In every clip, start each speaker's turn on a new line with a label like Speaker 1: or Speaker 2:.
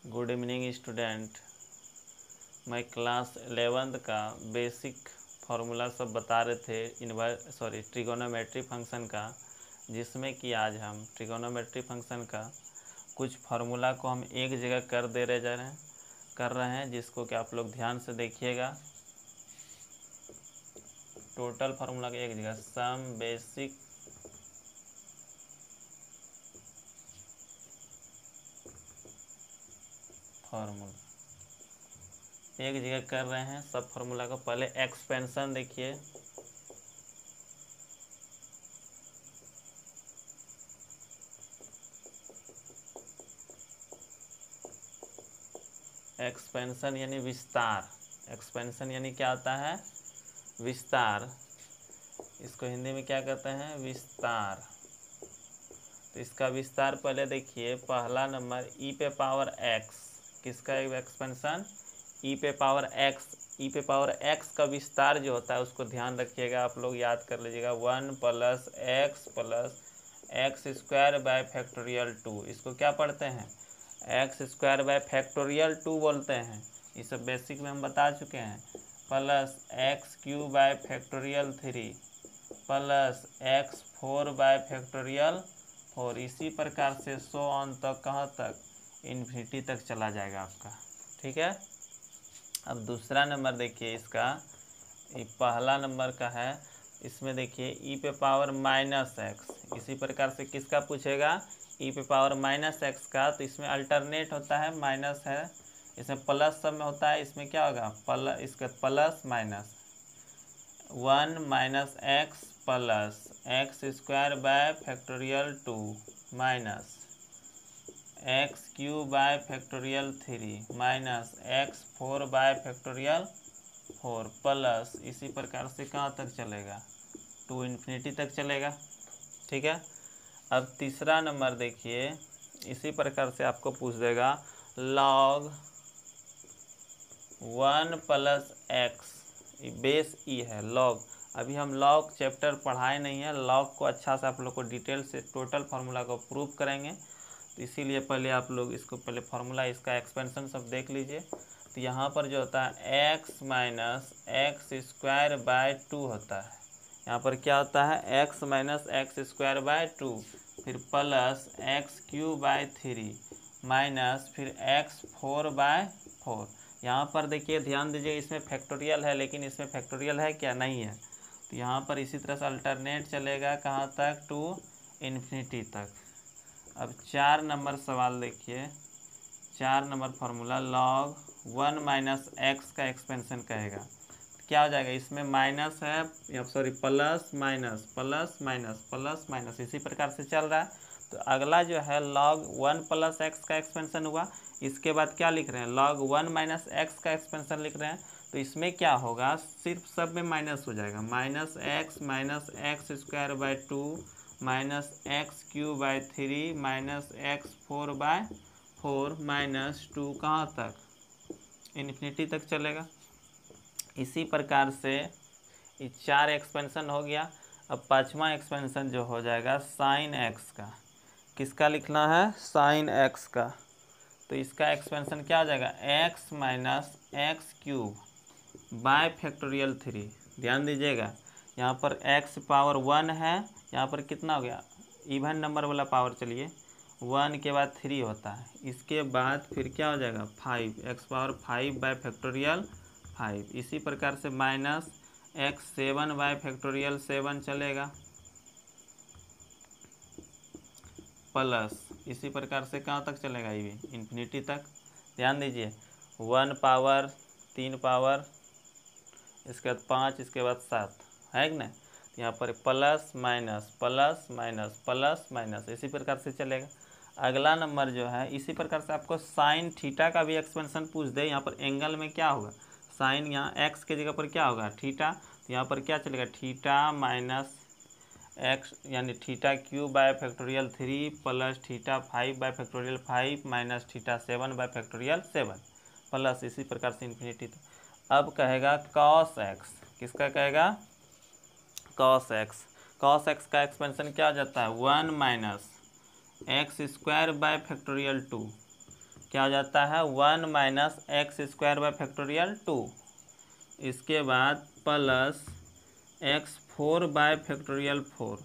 Speaker 1: Good evening student. मैं class 11th का basic formula सब बता रहे थे ट्रिगोनोमेट्री फंक्शन का, जिसमें कि आज हम ट्रिगोनोमेट्री फंक्शन का कुछ फार्मूला को हम एक जगह कर रहे हैं जिसको कि आप लोग ध्यान से देखिएगा। टोटल फार्मूला की एक जगह सम बेसिक फार्मूला एक जगह कर रहे हैं सब फार्मूला को। पहले एक्सपेंशन देखिए, एक्सपेंशन यानी विस्तार। एक्सपेंशन यानी क्या होता है? विस्तार। इसको हिंदी में क्या कहते हैं? विस्तार। तो इसका विस्तार पहले देखिए, पहला नंबर ई पे पावर एक्स। किसका एक्सपेंशन? ई पे पावर एक्स। ई पे पावर एक्स का विस्तार जो होता है उसको ध्यान रखिएगा, आप लोग याद कर लीजिएगा। 1 plus x square by factorial 2। इसको क्या पढ़ते हैं? एक्स स्क्वायर बाय फैक्टोरियल 2 बोलते हैं। ये सब बेसिक में हम बता चुके हैं। Plus x cube by factorial 3 plus x 4 bye factorial 4। इसी प्रकार से 100 ऑन तक, कहाँ तक? इन्फिनिटी तक चला जाएगा आपका। ठीक है। अब दूसरा नंबर देखिए इसका, ये पहला नंबर का है। इसमें देखिए ई पे पावर माइनस एक्स। इसी प्रकार से किसका पूछेगा? ई पे पावर माइनस एक्स का। तो इसमें अल्टरनेट होता है, माइनस है, इसमें प्लस सब में होता है। इसमें क्या होगा? इसका plus minus 1 minus x plus x square by factorial 2 minus x cube by factorial 3 minus x 4 bye factorial 4 plus इसी प्रकार से कहाँ तक चलेगा? 2 इन्फिनिटी तक चलेगा। ठीक है। अब तीसरा नंबर देखिए, इसी प्रकार से आपको पूछ देगा log 1 प्लस एक्स। बेस ई है log। अभी हम log चैप्टर पढ़ाए नहीं है, log को अच्छा से आप लोग को डिटेल से टोटल फार्मूला को प्रूव करेंगे। तो इसीलिए पहले आप लोग इसको पहले फार्मूला इसका एक्सपेंशन सब देख लीजिए। तो यहाँ पर जो होता है x minus x square by 2 होता है। यहाँ पर क्या होता है? X minus x square by 2, फिर plus x cube by 3 minus फिर एक्स 4 बाय 4। यहाँ पर देखिए, ध्यान दीजिए, इसमें फैक्टोरियल है लेकिन इसमें फैक्टोरियल है क्या? नहीं है। तो यहाँ पर इसी तरह से अल्टरनेट चलेगा, कहाँ तक? 2 इन्फिनिटी तक। अब 4 नंबर सवाल देखिए, 4 number formula log 1 minus x का एक्सपेंशन कहेगा। क्या हो जाएगा? इसमें माइनस है, plus minus plus minus plus minus इसी प्रकार से चल रहा है। तो अगला जो है log 1 प्लस एक्स का एक्सपेंशन हुआ। इसके बाद क्या लिख रहे हैं? log 1 माइनस एक्स का एक्सपेंशन लिख रहे हैं। तो इसमें क्या होगा? सिर्फ सब में माइनस हो जाएगा। Minus x square by 2 minus x cube by 3 minus x 4 by 4 minus 2 कहाँ तक? इन्फिनिटी तक चलेगा। इसी प्रकार से ये 4 एक्सपेंशन हो गया। अब पांचवा एक्सपेंशन जो हो जाएगा साइन एक्स का। किसका लिखना है? साइन एक्स का। तो इसका एक्सपेंशन क्या हो जाएगा? X minus x cube by factorial 3। ध्यान दीजिएगा, यहाँ पर एक्स पावर 1 है, यहाँ पर कितना हो गया? इवन नंबर वाला पावर। चलिए 1 के बाद 3 होता है, इसके बाद फिर क्या हो जाएगा? 5, एक्स पावर 5 बाय फैक्टोरियल 5। इसी प्रकार से माइनस एक्स 7 बाय फैक्टोरियल 7 चलेगा, प्लस इसी प्रकार से कहाँ तक चलेगा? ये भी इन्फिनिटी तक। ध्यान दीजिए, 1 पावर 3 पावर, इसके बाद 5, इसके बाद 7 है कि नहीं? तो यहाँ पर plus minus plus minus plus minus इसी प्रकार से चलेगा। अगला नंबर जो है, इसी प्रकार से आपको साइन थीटा का भी एक्सपेंशन पूछ दे। यहाँ पर एंगल में क्या होगा? साइन, यहाँ एक्स के जगह पर क्या होगा? थीटा। तो यहाँ पर क्या चलेगा? थीटा माइनस एक्स यानी theta cube by factorial 3 plus theta 5 bye factorial 5 minus theta 7 bye factorial 7 plus इसी प्रकार से इन्फिनिटी तक। अब कहेगा कॉस एक्स। किसका कहेगा? Cos x. कॉस एक्स का एक्सपेंशन क्या हो जाता है? 1 minus x square by factorial 2 क्या हो जाता है 1 minus x square by factorial 2, इसके बाद plus x4 bye factorial 4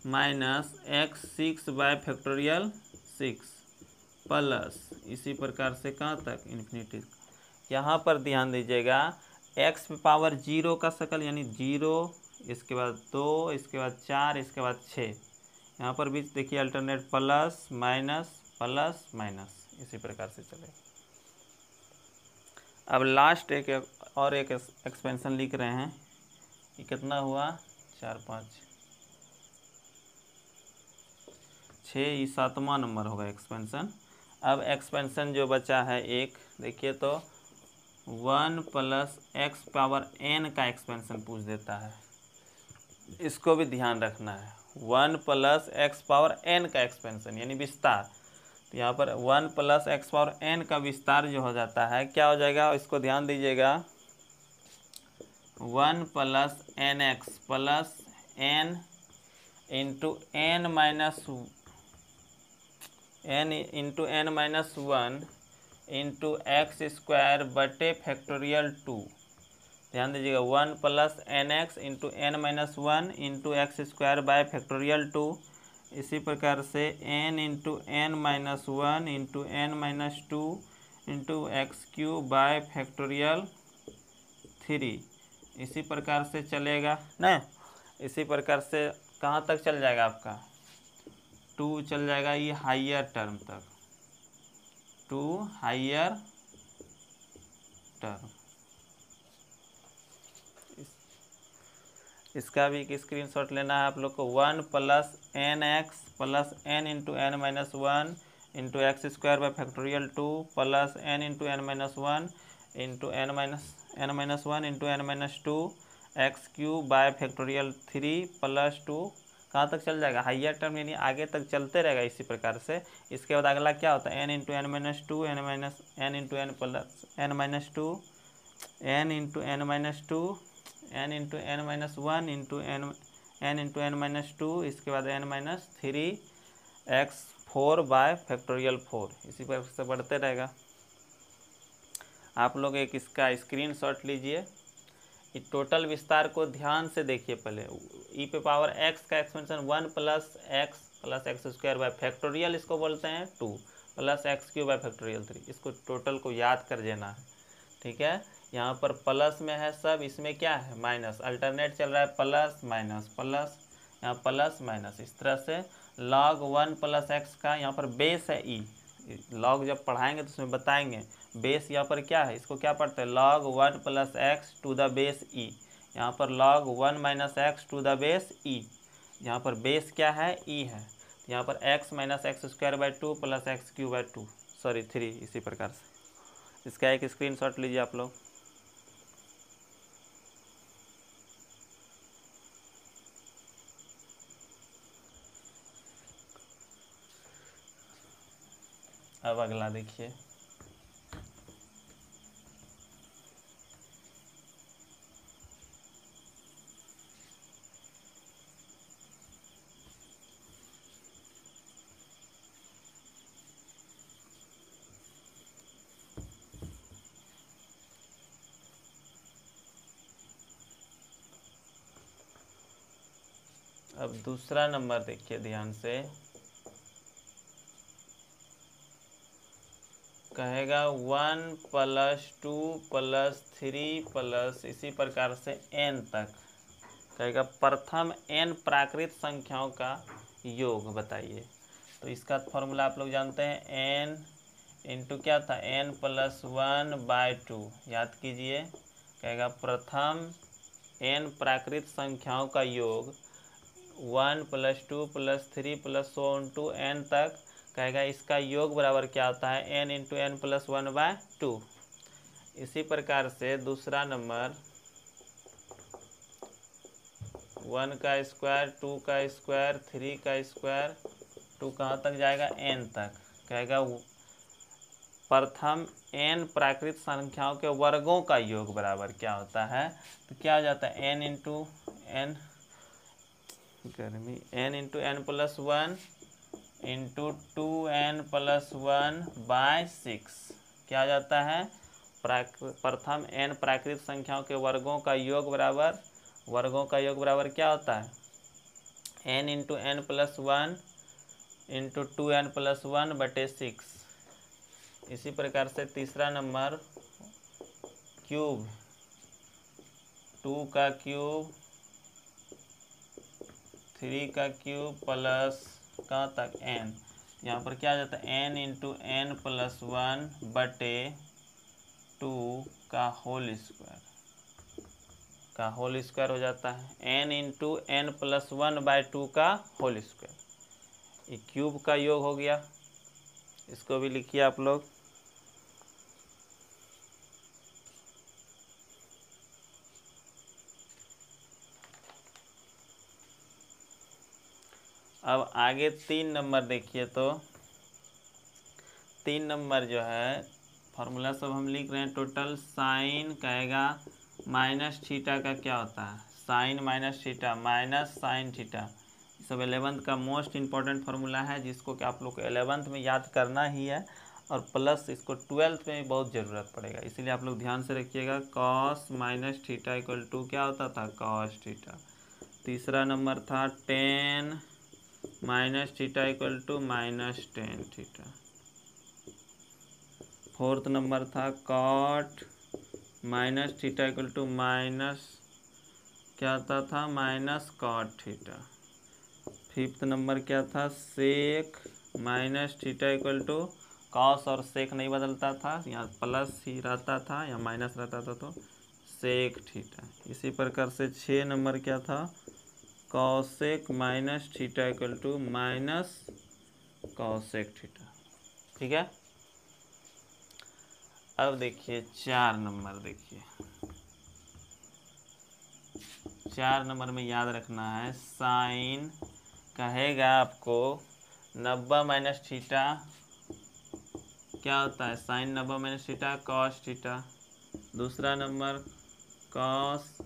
Speaker 1: minus x6 bye factorial 6 plus इसी प्रकार से कहाँ तक इन्फिनिटी। यहाँ पर ध्यान दीजिएगा x पे पावर 0 का शकल यानी 0, इसके बाद 2, इसके बाद 4, इसके बाद 6, यहाँ पर भी देखिए अल्टरनेट प्लस माइनस इसी प्रकार से चलेगा। अब लास्ट एक और एक एक्सपेंशन लिख रहे हैं, ये कितना हुआ 4 5 6, ये 7वां नंबर होगा एक्सपेंशन। अब एक्सपेंशन जो बचा है एक देखिए तो 1 प्लस एक्स पावर n का एक्सपेंशन पूछ देता है, इसको भी ध्यान रखना है। 1 प्लस एक्स पावर n का एक्सपेंशन यानी विस्तार, तो यहाँ पर 1 प्लस एक्स पावर n का विस्तार जो हो जाता है क्या हो जाएगा, इसको ध्यान दीजिएगा 1 plus n x plus n into n minus 1 into x square बटे फैक्टोरियल 2। ध्यान दीजिएगा 1 plus n x into n minus 1 into x square by factorial 2, इसी प्रकार से n into n minus 1 into n minus 2 into x cube by factorial 3, इसी प्रकार से चलेगा ना। इसी प्रकार से कहाँ तक चल जाएगा आपका 2 चल जाएगा ये हाइयर टर्म तक, 2 हाइयर टर्म। इसका भी एक स्क्रीनशॉट लेना है आप लोग को। 1 plus n x plus n into n minus 1 into x square by factorial 2 plus n into n minus 1 into n minus 1 into n minus 2 x cube by factorial 3 plus 2, कहाँ तक चल जाएगा हाइयर टर्म यानी आगे तक चलते रहेगा इसी प्रकार से। इसके बाद अगला क्या होता है n into n minus 2 n into n plus n minus 2 n into n minus 2 n into n minus 1 into n into n minus 2, इसके बाद n minus 3 x4 bye factorial 4, इसी प्रकार से बढ़ते रहेगा। आप लोग एक इसका स्क्रीनशॉट लीजिए, इस टोटल विस्तार को ध्यान से देखिए। पहले ई पे पावर x का expansion 1 plus x square by factorial इसको बोलते हैं 2 plus x cube by factorial 3, इसको टोटल को याद कर लेना है, ठीक है। यहाँ पर प्लस में है सब, इसमें क्या है माइनस, अल्टरनेट चल रहा है प्लस माइनस, यहाँ प्लस माइनस, इस तरह से log 1 प्लस एक्स का यहाँ पर बेस है ई, लॉग जब पढ़ाएंगे तो उसमें बताएंगे बेस यहाँ पर क्या है, इसको क्या पढ़ते हैं log 1 plus x to the base e, यहाँ पर log 1 minus x to the base e, यहाँ पर बेस क्या है ई है, यहाँ पर x minus x square by 2 plus x cube bye 2 sorry 3, इसी प्रकार से इसका एक स्क्रीनशॉट लीजिए आप लोग। अब अगला देखिए, अब दूसरा नंबर देखिए ध्यान से, कहेगा 1 प्लस 2 प्लस 3 प्लस इसी प्रकार से n तक, कहेगा प्रथम n प्राकृत संख्याओं का योग बताइए। तो इसका फॉर्मूला आप लोग जानते हैं, n इंटू क्या था n प्लस 1 बाय 2, याद कीजिए। कहेगा प्रथम n प्राकृत संख्याओं का योग 1 plus 2 plus 3 plus so on to n तक, कहेगा इसका योग बराबर क्या होता है n into n plus 1 by 2। इसी प्रकार से दूसरा नंबर 1 का स्क्वायर 2 का स्क्वायर 3 का स्क्वायर 2 कहाँ तक जाएगा n तक, कहेगा प्रथम n प्राकृत संख्याओं के वर्गों का योग बराबर क्या होता है, तो क्या हो जाता है n into n plus 1 into 2n+1/6 क्या आ जाता है? प्रथम n प्राकृत संख्याओं के वर्गों का योग बराबर क्या होता है? n into n+1 into 2n+1/6। इसी प्रकार से तीसरा नंबर क्यूब 2 का क्यूब 3 का क्यूब प्लस कहाँ तक n, यहाँ पर क्या आ जाता है? n इंटू n+1/2 का होल स्क्वायर हो जाता है। n इंटू n+1/2 का होल स्क्वायर, ये क्यूब का योग हो गया। इसको भी लिखिए आप लोग। अब आगे 3 नंबर देखिए, तो 3 नंबर जो है फार्मूला सब हम लिख रहे हैं। टोटल साइन कहेगा माइनस थीटा का क्या होता है? Sine minus theta minus sine theta. सब 11th का मोस्ट इम्पॉर्टेंट फार्मूला है, जिसको कि आप लोग को 11th में याद करना ही है, और प्लस इसको 12th में भी बहुत ज़रूरत पड़ेगा, इसीलिए आप लोग ध्यान से रखिएगा। Cos minus theta equal to क्या होता था? Cos theta. तीसरा नंबर था tan minus theta equal to minus tan theta. Fourth number था cot minus theta equal to minus क्या आता था? Minus cot theta. Fifth number क्या था? Sec minus theta equal to cos, और सेक नहीं बदलता था, यहाँ प्लस ही रहता था या माइनस रहता था, तो सेक थीटा। इसी प्रकार से 6 नंबर क्या था? Cosec minus theta equal to minus cosec theta. ठीक है। अब देखिए 4 नंबर, देखिए 4 नंबर में याद रखना है, साइन कहेगा आपको 90 माइनस थीटा क्या होता है? Sine 90 minus theta cos theta. दूसरा नंबर कॉस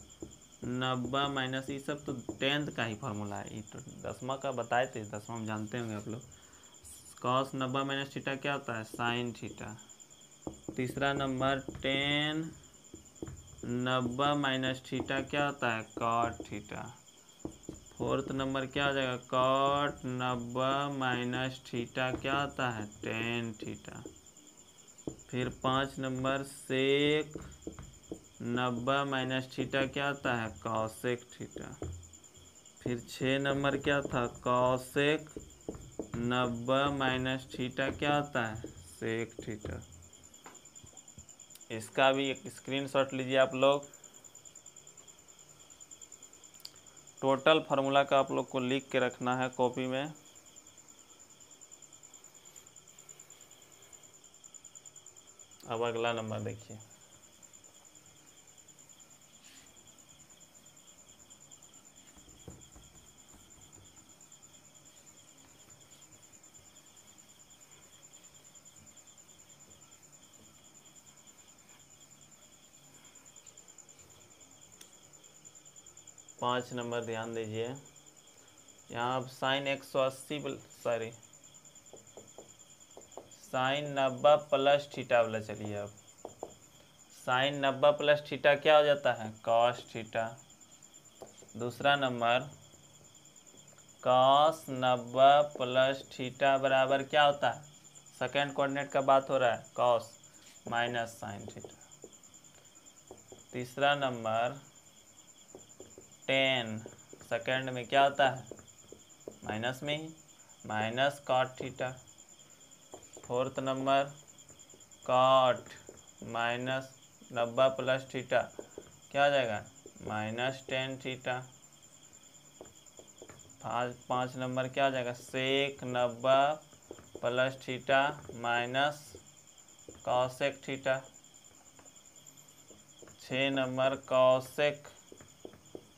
Speaker 1: 90 माइनस, ये सब तो 10th का ही फार्मूला है, ये तो 10वां का बताए थे, 10वां में जानते होंगे आप लोग। कॉस 90 माइनस थीटा क्या होता है? Sign theta. तीसरा नंबर टेन 90 माइनस थीटा क्या होता है? Cot theta. फोर्थ नंबर क्या हो जाएगा? कॉट 90 माइनस थीटा क्या होता है? Tan theta. फिर 5 नंबर सेक 90 माइनस थीटा क्या होता है? Cosec theta. फिर 6 नंबर क्या था? कॉसेक 90 माइनस थीटा क्या होता है? Sec theta. इसका भी एक स्क्रीनशॉट लीजिए आप लोग। टोटल फार्मूला का आप लोग को लिख के रखना है कॉपी में। अब अगला नंबर देखिए, पाँच नंबर ध्यान दीजिए। यहाँ अब sine 180 sorry sine 90 plus theta वाला, चलिए अब साइन 90 प्लस थीटा क्या हो जाता है? Cos theta. दूसरा नंबर कॉस 90 प्लस थीटा बराबर क्या होता है? सेकेंड कोऑर्डिनेट का बात हो रहा है, कॉस माइनस साइन थीटा। तीसरा नंबर टेन सेकेंड में क्या होता है? माइनस में ही, minus cot theta. Fourth number cot minus 90 plus theta क्या आ जाएगा? Minus tan theta. 5 नंबर क्या आ जाएगा? सेक 90 plus theta minus cosec theta. 6 number cosec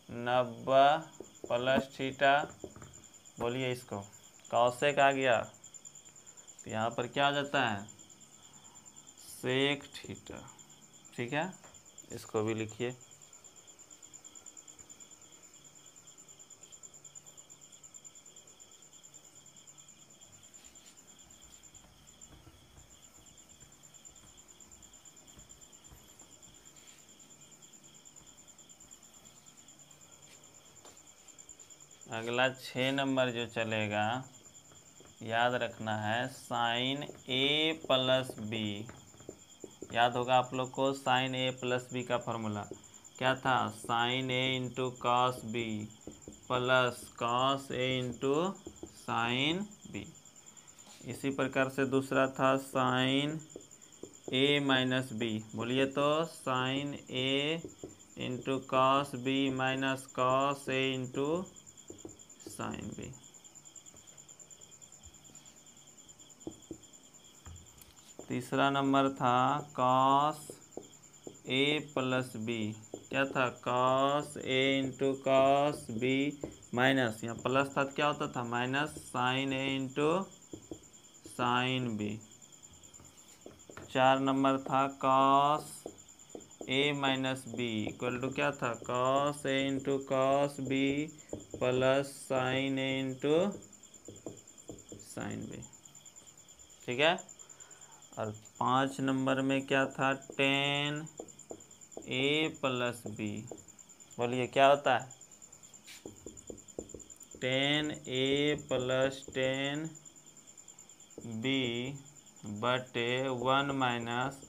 Speaker 1: 90 plus theta, बोलिए इसको, कॉसेक आ गया, तो यहाँ पर क्या आ जाता है? Sec theta. ठीक है, इसको भी लिखिए। अगला 6 नंबर जो चलेगा, याद रखना है साइन ए प्लस बी। याद होगा आप लोग को साइन ए प्लस बी का फॉर्मूला क्या था, sine a into cos b plus cos a into sine b. इसी प्रकार से दूसरा था साइन ए माइनस बी, बोलिए तो sine a into cos b minus cos a into sine b. तीसरा नंबर था कॉस ए प्लस बी, क्या था cos a into cos b minus, यहाँ प्लस था तो क्या होता था minus sine a into sine b. 4 number था cos a minus B equal to क्या था cos a into cos b plus sine a into sine b. ठीक है। और 5 नंबर में क्या था टेन ए प्लस बी, बोलिए क्या होता है टेन ए प्लस टेन बी बटे 1 माइनस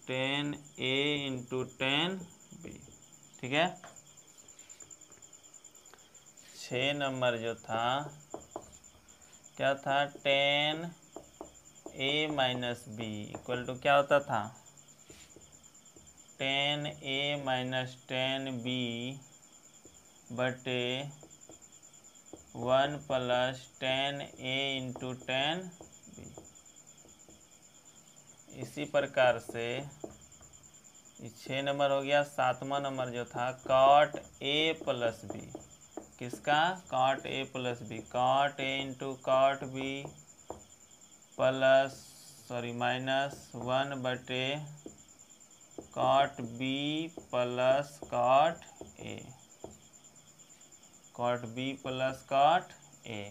Speaker 1: टेन ए इंटू टेन बी। ठीक है। 6 नंबर जो था क्या था tan A minus B equal to क्या होता था tan A minus tan B बटे 1 प्लस टेन ए इंटू टेन बी। इसी प्रकार से 6 नंबर हो गया। 7वां नंबर जो था कॉट ए प्लस बी, किसका cot A plus B, cot A into cot B plus minus 1 बटे cot B plus cot A, cot B plus cot A.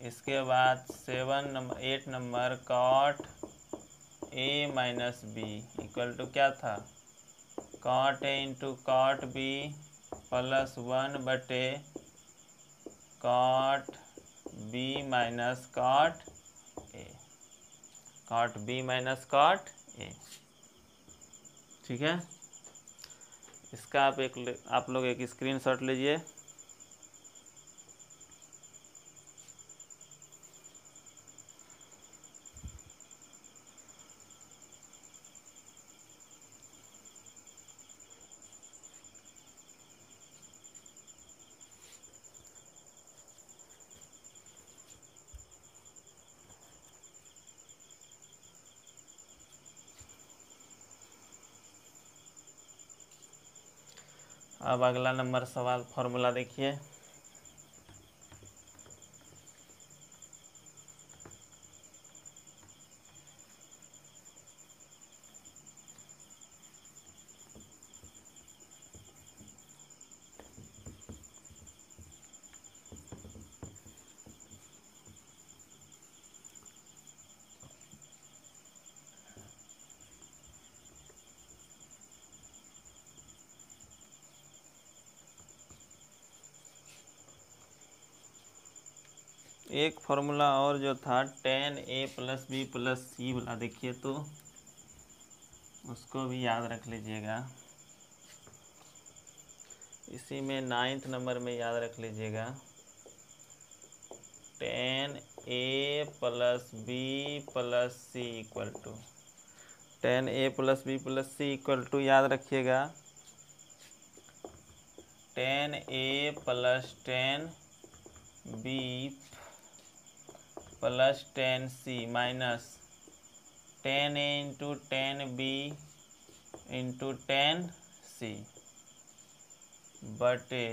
Speaker 1: इसके बाद 8 number cot A minus B equal to क्या था cot A into cot B plus 1 बटे cot B minus cot A, cot B minus cot A. ठीक है। इसका आप लोग एक स्क्रीनशॉट लीजिए। अब अगला नंबर सवाल फॉर्मूला देखिए। एक फॉर्मूला और जो था टेन ए प्लस बी प्लस सी वाला देखिए तो उसको भी याद रख लीजिएगा। इसी में 9th नंबर में याद रख लीजिएगा tan A plus b plus c equal to tan A plus b plus c equal to याद रखिएगा टेन ए plus tan b plus tan c minus tan ए into tan b into tan c बटे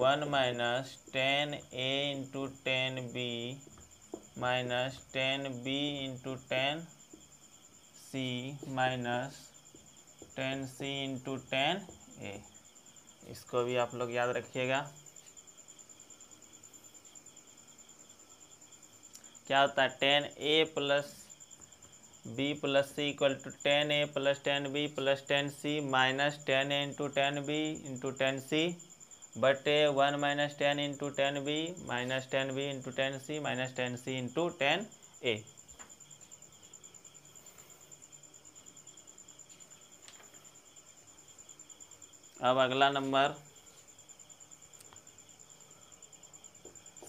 Speaker 1: 1 minus tan A into tan b minus tan b into tan c minus tan c into tan a. इसको भी आप लोग याद रखिएगा। क्या होता है tan A plus b plus c equal to tan A plus tan b plus tan c minus tan A into tan b into tan c बटे 1 minus 10 into 10b minus 10b into 10c minus 10c into 10a। अब अगला number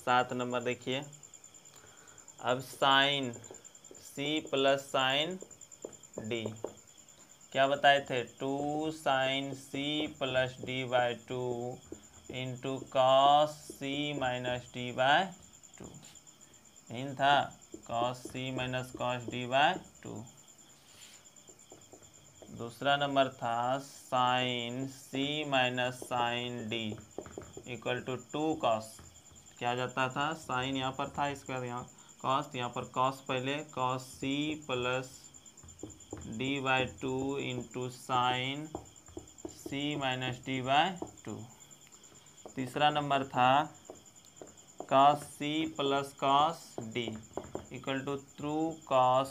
Speaker 1: 7 number देखिए। अब sine c plus sine d क्या बताए थे, 2 sine c plus D by 2 into cos c minus D by 2, इन था cos c minus cos d by 2। दूसरा नंबर था sine c minus sine d equal to 2 cos, क्या जाता था, साइन यहाँ पर था, इसके बाद यहाँ कॉस, यहाँ पर कॉस पहले, cos c plus D by 2 into sine c minus D by 2। तीसरा नंबर था cos c plus cos d equal to 2 cos,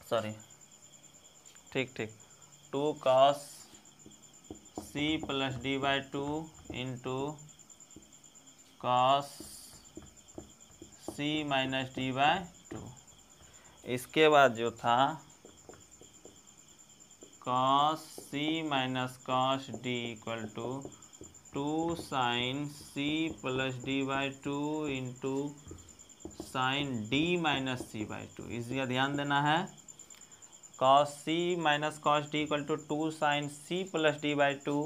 Speaker 1: sorry ठीक 2 cos c plus D by 2 into cos c minus D by 2। इसके बाद जो था cos c minus cos d equal to 2 sine c plus D by 2 into sine d minus c by 2। इसका ध्यान देना है, cos c minus cos d equal to 2 sine c plus D by 2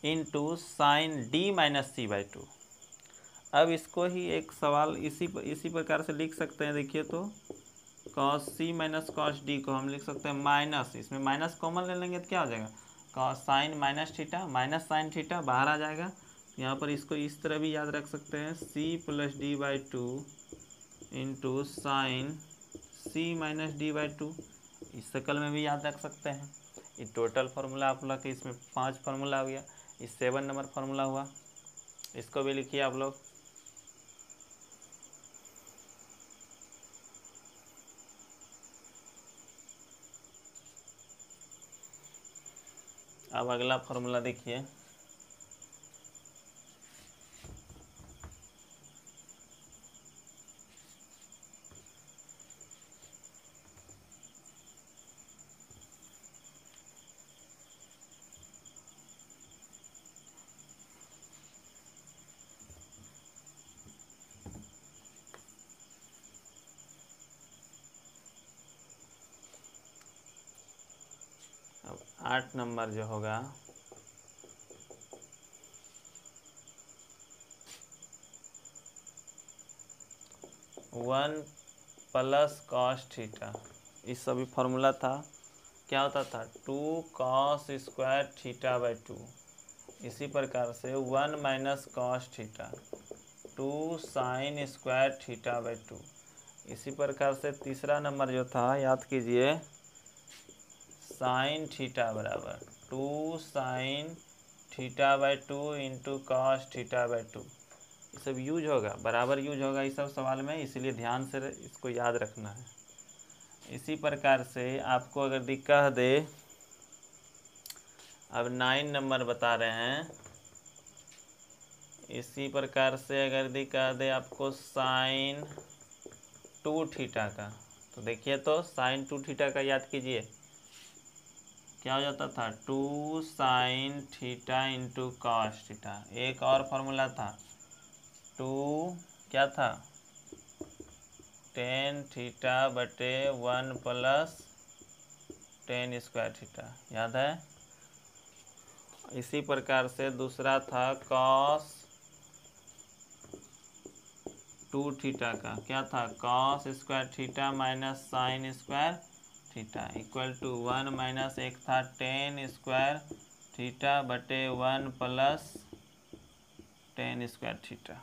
Speaker 1: into sine d minus c by 2। अब इसको ही एक सवाल इसी प्रकार से लिख सकते हैं। देखिए तो cos c minus cos D को हम लिख सकते हैं माइनस, इसमें माइनस कॉमन ले लेंगे तो क्या हो जाएगा, cos sine minus theta minus sine theta बाहर आ जाएगा। यहाँ पर इसको इस तरह भी याद रख सकते हैं, c plus D by 2 into sine c minus D by 2, इस शकल में भी याद रख सकते हैं। ये टोटल फार्मूला आप लोग के इसमें 5 फार्मूला हो गया, इस 7 नंबर फार्मूला हुआ, इसको भी लिखिए आप लोग। अब अगला फार्मूला देखिए, अब 8 नंबर जो होगा 1 प्लस कॉस थीटा, इस सभी फार्मूला था, क्या होता था 2 कॉस स्क्वायर थीटा बाई 2। इसी प्रकार से 1 minus cos theta 2 sign square theta by 2। इसी प्रकार से तीसरा नंबर जो था याद कीजिए, साइन थीटा बराबर 2 sine theta by 2 into cos theta by 2। ये सब यूज होगा, बराबर यूज होगा इस सब सवाल में, इसीलिए ध्यान से इसको याद रखना है। इसी प्रकार से आपको अगर दिक्कत दे, अब 9 नंबर बता रहे हैं, इसी प्रकार से अगर दिक्कत दे आपको साइन 2 थीटा का, तो देखिए तो साइन 2 थीटा का याद कीजिए, क्या हो जाता था 2 sine theta into cos theta. एक और फार्मूला था 2 क्या था टेन थीटा बटे 1 प्लस टेन स्क्वायर थीटा, याद है। इसी प्रकार से दूसरा था कॉस 2 थीटा का, क्या था cos square theta minus sine square theta equal to 1 minus एक था टेन स्क्वायर थीटा बटे 1 प्लस टेन स्क्वायर थीटा।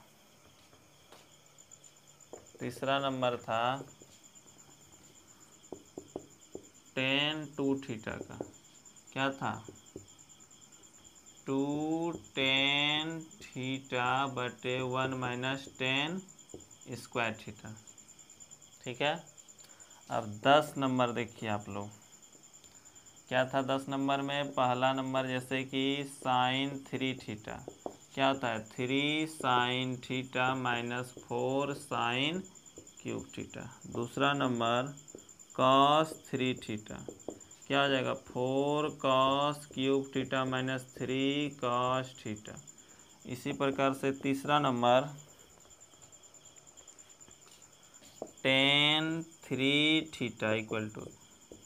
Speaker 1: तीसरा नंबर था टेन 2 थीटा का, क्या था 2 टेन थीटा बटे 1 माइनस टेन स्क्वायर थीटा। ठीक है। अब 10 नंबर देखिए आप लोग, क्या था 10 नंबर में? पहला नंबर जैसे कि साइन 3 थीटा, क्या होता है 3 sine theta minus 4 sine cube theta. दूसरा नंबर कॉस 3 थीटा, क्या हो जाएगा 4 cos cube theta minus 3 cos theta. इसी प्रकार से तीसरा number tan 3 theta equal to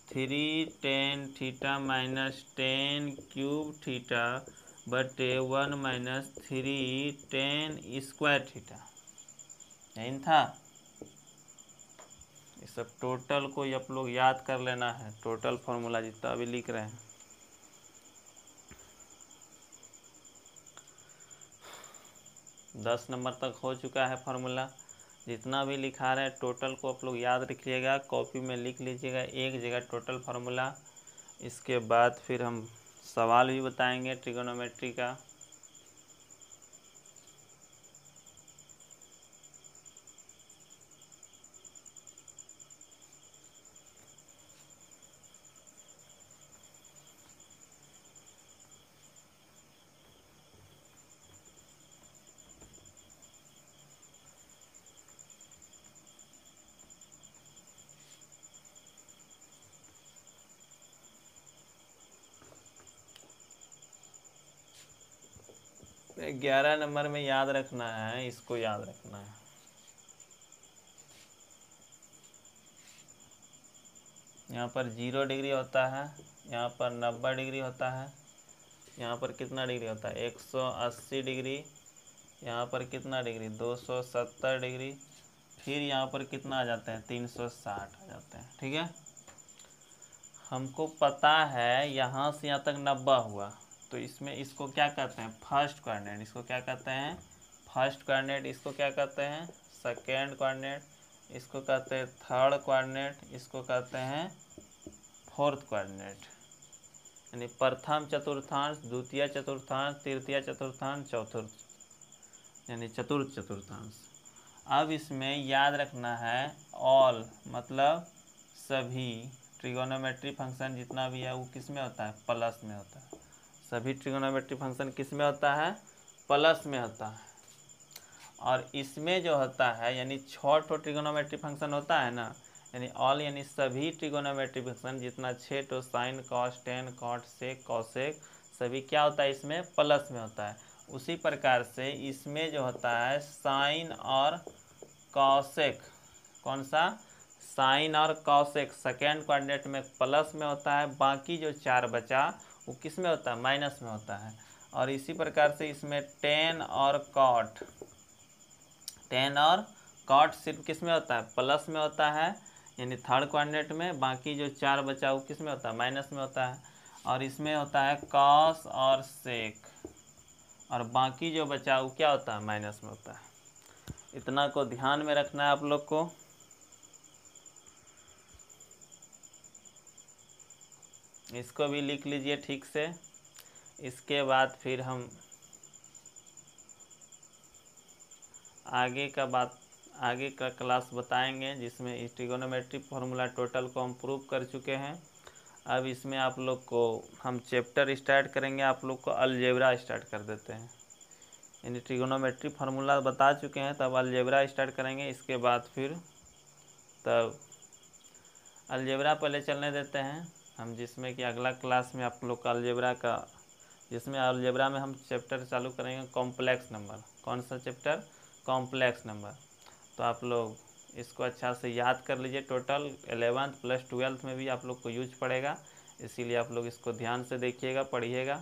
Speaker 1: 3 tan theta minus 10 cube theta बटे 1 माइनस 3 टेन स्क्वायर थीटा। यही था। ये सब टोटल को आप लोग याद कर लेना है, टोटल फॉर्मूला जितना अभी लिख रहे हैं। दस नंबर तक हो चुका है फार्मूला। जितना भी लिखा रहे हैं टोटल को आप लोग याद रखिएगा, कॉपी में लिख लीजिएगा एक जगह टोटल फार्मूला। इसके बाद फिर हम सवाल भी बताएंगे ट्रिगोनोमेट्री का। तो 11 नंबर में याद रखना है, इसको याद रखना है। यहाँ पर 0 डिग्री होता है, यहाँ पर 90 डिग्री होता है, यहाँ पर कितना डिग्री होता है 180 डिग्री, यहाँ पर कितना डिग्री 270 डिग्री, फिर यहाँ पर कितना आ जाते हैं 360 आ जाते हैं। ठीक है, हमको पता है यहाँ से यहाँ तक 90 हुआ, तो इसमें इसको क्या कहते हैं फर्स्ट कोऑर्डिनेट, इसको क्या कहते हैं फर्स्ट कोऑर्डिनेट, इसको क्या कहते हैं सेकेंड कोऑर्डिनेट, इसको कहते हैं थर्ड कोऑर्डिनेट, इसको कहते हैं फोर्थ कोऑर्डिनेट। यानी प्रथम चतुर्थांश, द्वितीय चतुर्थांश, तृतीय चतुर्थांश, चतुर्थ यानी चतुर्थ चतुर्थांश। अब इसमें याद रखना है ऑल मतलब सभी ट्रिगोनोमेट्री फंक्शन जितना भी है वो किस में होता है प्लस में होता है। सभी ट्रिगोनोमेट्री फंक्शन किस में होता है प्लस में होता है। और इसमें जो होता है यानी 6 ठो ट्रिगोनोमेट्री फंक्शन होता है ना, यानी ऑल यानी सभी ट्रिगोनोमेट्री फंक्शन जितना 6 ठो sine cos tan cot sec cosec सभी क्या होता है इसमें प्लस में होता है। उसी प्रकार से इसमें जो होता है साइन और कॉसेक, कौन सा साइन और कॉसेक सेकेंड कोऑर्डिनेट में प्लस में होता है, बाकी जो 4 बचा वो किस में होता है माइनस में होता है। और इसी प्रकार से इसमें टेन और कॉट, टेन और कॉट सिर्फ किस में होता है प्लस में होता है यानी थर्ड कोऑर्डिनेट में, बाकी जो 4 बचा वो किस में होता है माइनस में होता है। और इसमें होता है कॉस और सेक, और बाकी जो बचा वो क्या होता है माइनस में होता है। इतना को ध्यान में रखना है आप लोग को। इसको भी लिख लीजिए ठीक से। इसके बाद फिर हम आगे का क्लास बताएंगे जिसमें ट्रिगोनोमेट्री फार्मूला टोटल को हम प्रूव कर चुके हैं। अब इसमें आप लोग को हम चैप्टर स्टार्ट करेंगे, आप लोग को अलजेब्रा स्टार्ट कर देते हैं। यानी ट्रिगोनोमेट्री फार्मूला बता चुके हैं, तब अलजेब्रा स्टार्ट करेंगे। इसके बाद फिर तब अलजेब्रा पहले चलने देते हैं हम, जिसमें कि अगला क्लास में आप लोग का अलजेब्रा का, जिसमें अलजेब्रा में हम चैप्टर चालू करेंगे कॉम्प्लेक्स नंबर। कौन सा चैप्टर कॉम्प्लेक्स नंबर। तो आप लोग इसको अच्छा से याद कर लीजिए। टोटल 11th प्लस 12th में भी आप लोग को यूज पड़ेगा, इसीलिए आप लोग इसको ध्यान से देखिएगा पढ़िएगा।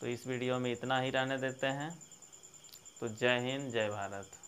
Speaker 1: तो इस वीडियो में इतना ही रहने देते हैं। तो जय हिंद जय भारत।